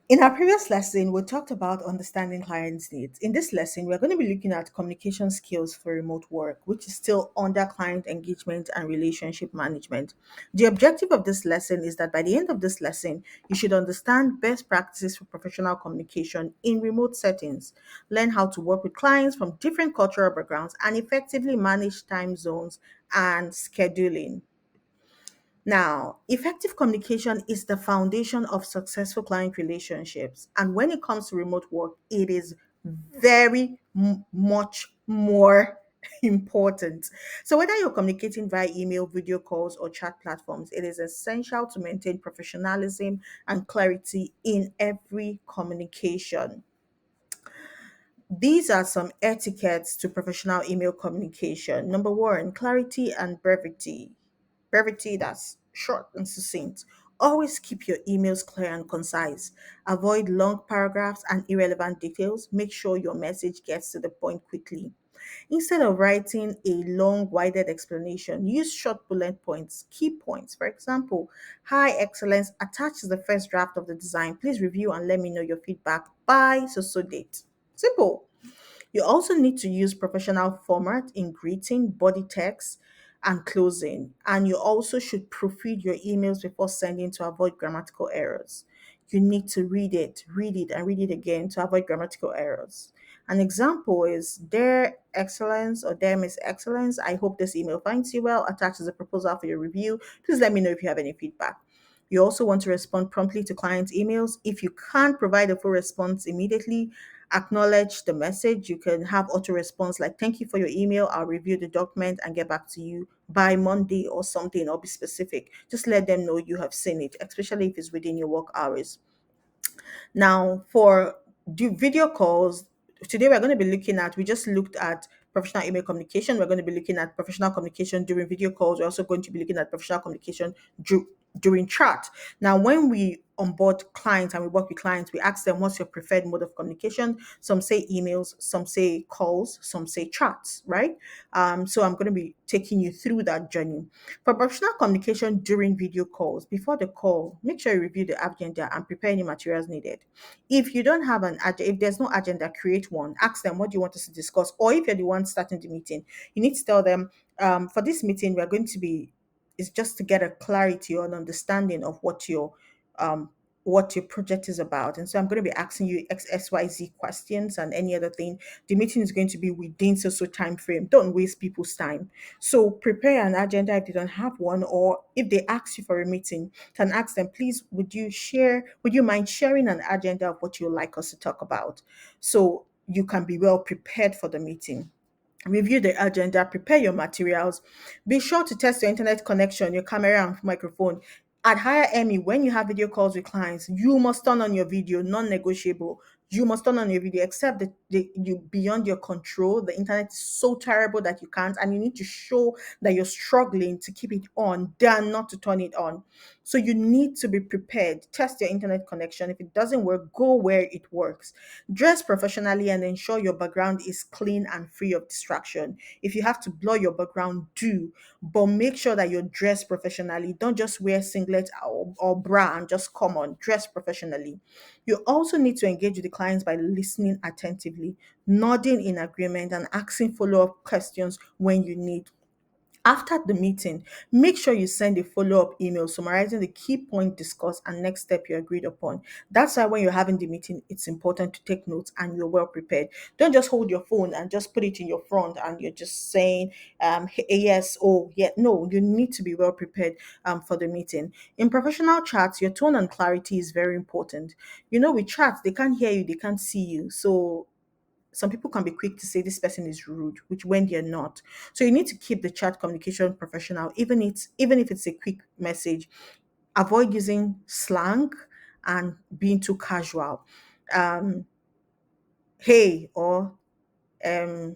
In our previous lesson, we talked about understanding clients' needs. In this lesson, we're going to be looking at communication skills for remote work, which is still under client engagement and relationship management. The objective of this lesson is that by the end of this lesson, you should understand best practices for professional communication in remote settings, learn how to work with clients from different cultural backgrounds, and effectively manage time zones and scheduling. Now, effective communication is the foundation of successful client relationships. And when it comes to remote work, it is very much more important. So, whether you're communicating via email, video calls, or chat platforms, it is essential to maintain professionalism and clarity in every communication. These are some etiquettes to professional email communication. Number one, clarity and brevity. Brevity, that's short and succinct. Always keep your emails clear and concise. Avoid long paragraphs and irrelevant details. Make sure your message gets to the point quickly. Instead of writing a long, winded explanation, use short bullet points, key points. For example, hi, Excellence, attached to the first draft of the design. Please review and let me know your feedback by so date. Simple. You also need to use professional format in greeting, body text, and closing. And you also should proofread your emails before sending to avoid grammatical errors. You need to read it, and read it again to avoid grammatical errors. An example is Dear Excellence or Dear Miss Excellence, I hope this email finds you well. Attached is a proposal for your review. Please let me know if you have any feedback. You also want to respond promptly to clients' emails. If you can't provide a full response immediately, acknowledge the message. You can have auto response like, thank you for your email. I'll review the document and get back to you by Monday or something, or be specific. Just let them know you have seen it, especially if it's within your work hours. Now, for video calls, today we're going to be looking at, we just looked at professional email communication. We're going to be looking at professional communication during video calls. We're also going to be looking at professional communication during chat. Now, when we onboard clients and we work with clients, we ask them, what's your preferred mode of communication? Some say emails, some say calls, some say chats, right? So I'm going to be taking you through that journey. For professional communication during video calls, before the call, make sure you review the agenda and prepare any materials needed. If you don't have an agenda, if there's no agenda, create one. Ask them, what do you want us to discuss? Or if you're the one starting the meeting, you need to tell them, for this meeting, we're going to be, it's just to get a clarity or an understanding of um, what your project is about. And so I'm going to be asking you XYZ questions and any other thing. The meeting is going to be within so time frame. Don't waste people's time. So prepare an agenda if they don't have one, or if they ask you for a meeting, can ask them, please, would you mind sharing an agenda of what you'd like us to talk about? So you can be well prepared for the meeting. Review the agenda, prepare your materials. Be sure to test your internet connection, your camera and microphone. At Higher Emmy, when you have video calls with clients, you must turn on your video, non-negotiable. You must turn on your video, except that you beyond your control. The internet is so terrible that you can't, and you need to show that you're struggling to keep it on than not to turn it on. So you need to be prepared. Test your internet connection. If it doesn't work, go where it works. Dress professionally and ensure your background is clean and free of distraction. If you have to blur your background, do, but make sure that you're dressed professionally. Don't just wear singlet or bra and just come on. Dress professionally. You also need to engage with the clients by listening attentively, nodding in agreement, and asking follow up questions when you need. After the meeting, make sure you send a follow-up email summarizing the key point discussed and next step you agreed upon. That's why when you're having the meeting, it's important to take notes and you're well prepared. Don't just hold your phone and just put it in your front and you're just saying, yes, oh, yeah. No, you need to be well prepared for the meeting. In professional chats, your tone and clarity is very important. With chats, they can't hear you, they can't see you. So some people can be quick to say this person is rude, which when they're not. So you need to keep the chat communication professional, even if it's a quick message. Avoid using slang and being too casual. Um, hey, or um,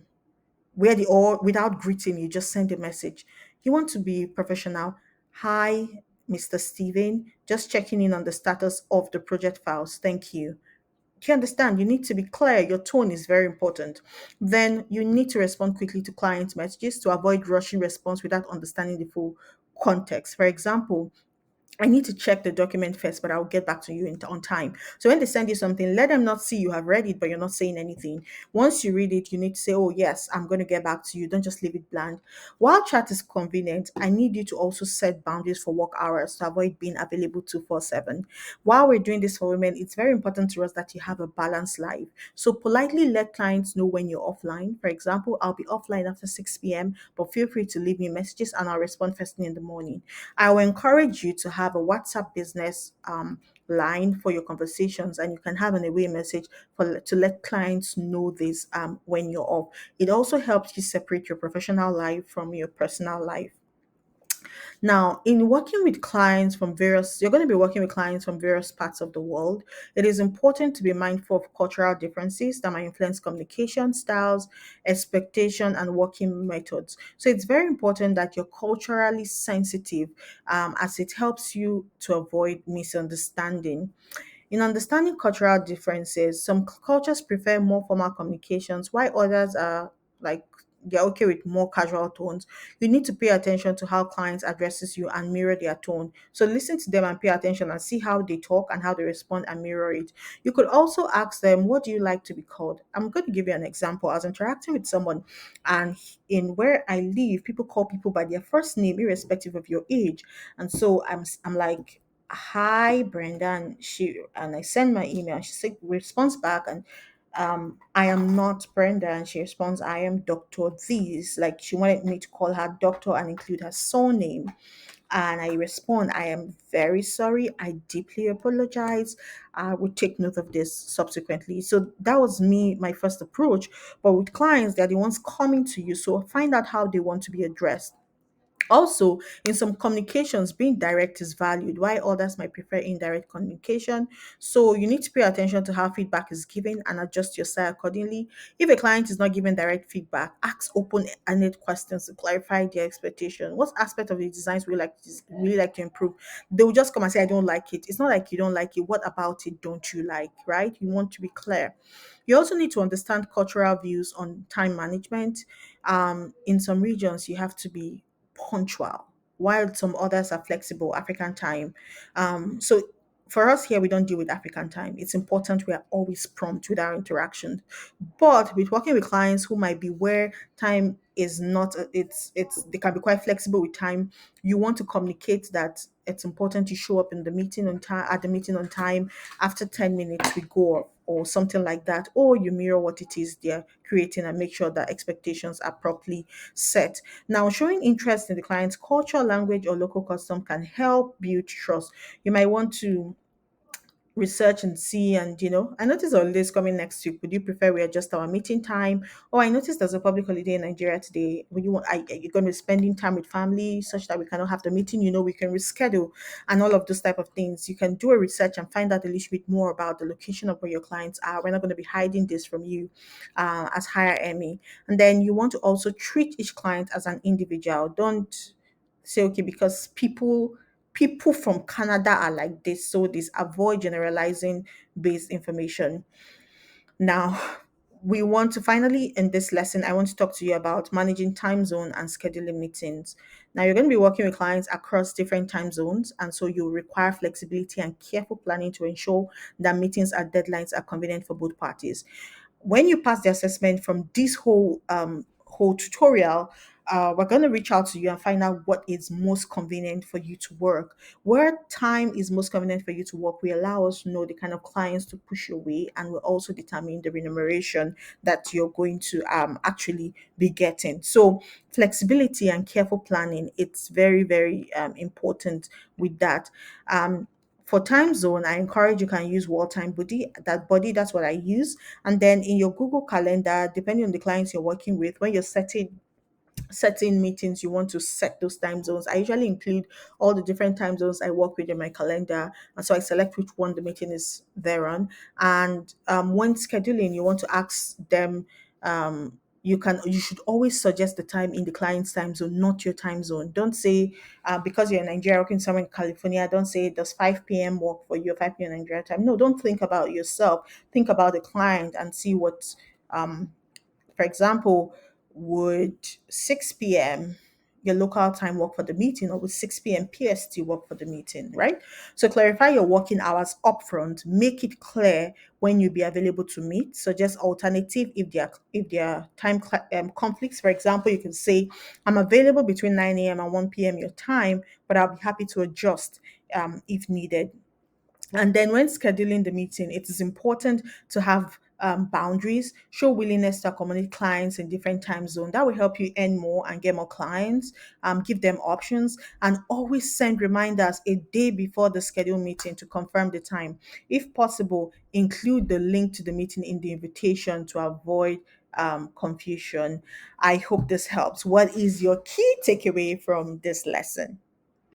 where the or without greeting, you just send a message. You want to be professional. Hi, Mr. Steven, just checking in on the status of the project files. Thank you. Do you understand? You need to be clear. Your tone is very important. Then you need to respond quickly to client messages to avoid rushing response without understanding the full context. For example, I need to check the document first, but I'll get back to you on time. So when they send you something, let them not see you have read it, but you're not saying anything. Once you read it, you need to say, oh, yes, I'm going to get back to you. Don't just leave it blank. While chat is convenient, I need you to also set boundaries for work hours to avoid being available 247. While we're doing this for women, it's very important to us that you have a balanced life. So politely let clients know when you're offline. For example, I'll be offline after 6 p.m., but feel free to leave me messages and I'll respond first thing in the morning. I will encourage you to have a WhatsApp business line for your conversations, and you can have an away message for to let clients know this when you're off. It also helps you separate your professional life from your personal life. Now, in working with clients from various, you're going to be working with clients from various parts of the world. It is important to be mindful of cultural differences that might influence communication styles, expectation, and working methods. So it's very important that you're culturally sensitive, as it helps you to avoid misunderstanding. In understanding cultural differences, some cultures prefer more formal communications, while others are like they're okay with more casual tones. You need to pay attention to how clients addresses you and mirror their tone. So listen to them and pay attention and see how they talk and how they respond and mirror it. You could also ask them, what do you like to be called? I'm going to give you an example. I was interacting with someone, and in where I live, people call people by their first name, irrespective of your age. And so I'm like, hi Brenda, and I send my email. She said responds back, and I am not Brenda, and she responds, I am Dr. These. Like she wanted me to call her doctor and include her surname. And I respond, I am very sorry. I deeply apologize. I will take note of this subsequently. So that was me, my first approach. But with clients, they're the ones coming to you. So find out how they want to be addressed. Also, in some communications, being direct is valued, while others might prefer indirect communication. So, you need to pay attention to how feedback is given and adjust your style accordingly. If a client is not giving direct feedback, ask open-ended questions to clarify their expectation. What aspect of the designs would you really like to improve? They will just come and say, "I don't like it." It's not like you don't like it. What about it don't you like? Right? You want to be clear. You also need to understand cultural views on time management. In some regions, you have to be punctual, while some others are flexible, African time. So for us here, we don't deal with African time. It's important we are always prompt with our interactions. But with working with clients who might be where time is not, it's they can be quite flexible with time. You want to communicate that it's important to show up in the meeting on time at the meeting on time. After 10 minutes, we go, or something like that, or you mirror what it is they're creating and make sure that expectations are properly set. Now, showing interest in the client's culture, language, or local custom can help build trust. You might want to research and see, and I noticed holidays coming next week. Would you prefer we adjust our meeting time? Or I noticed there's a public holiday in Nigeria today. Would you want are you going to be spending time with family such that we cannot have the meeting? We can reschedule, and all of those type of things. You can do a research and find out a little bit more about the location of where your clients are. We're not going to be hiding this from you as higher ME. And then you want to also treat each client as an individual. Don't say, okay, because people from Canada are like this, so this avoid generalizing based information. Now, we want to finally, in this lesson, I want to talk to you about managing time zone and scheduling meetings. Now, you're going to be working with clients across different time zones, and so you require flexibility and careful planning to ensure that meetings and deadlines are convenient for both parties. When you pass the assessment from this whole tutorial, we're going to reach out to you and find out what is most convenient for you to work. Where time is most convenient for you to work, we allow us to know the kind of clients to push your way, and will also determine the remuneration that you're going to actually be getting. So flexibility and careful planning, it's very, very important with that. For time zone, I encourage you can use World Time Buddy. That's what I use. And then in your Google Calendar, depending on the clients you're working with, when you're setting meetings, you want to set those time zones. I usually include all the different time zones I work with in my calendar, and so I select which one the meeting is there on. And when scheduling, you want to ask them. You should always suggest the time in the client's time zone, not your time zone. Don't say because you're in Nigeria working somewhere in California. Don't say does 5 p.m. work for you, 5 p.m. Nigeria time. No, don't think about yourself. Think about the client and see what, for example, would 6 p.m. your local time work for the meeting, or with 6 p.m. PST work for the meeting, right? So clarify your working hours upfront. Make it clear when you'll be available to meet. Suggest alternative if there are conflicts. For example, you can say, "I'm available between 9 a.m. and 1 p.m. your time, but I'll be happy to adjust if needed." And then when scheduling the meeting, it is important to have boundaries, show willingness to accommodate clients in different time zones. That will help you earn more and get more clients, give them options, and always send reminders a day before the scheduled meeting to confirm the time. If possible, include the link to the meeting in the invitation to avoid confusion. I hope this helps. What is your key takeaway from this lesson?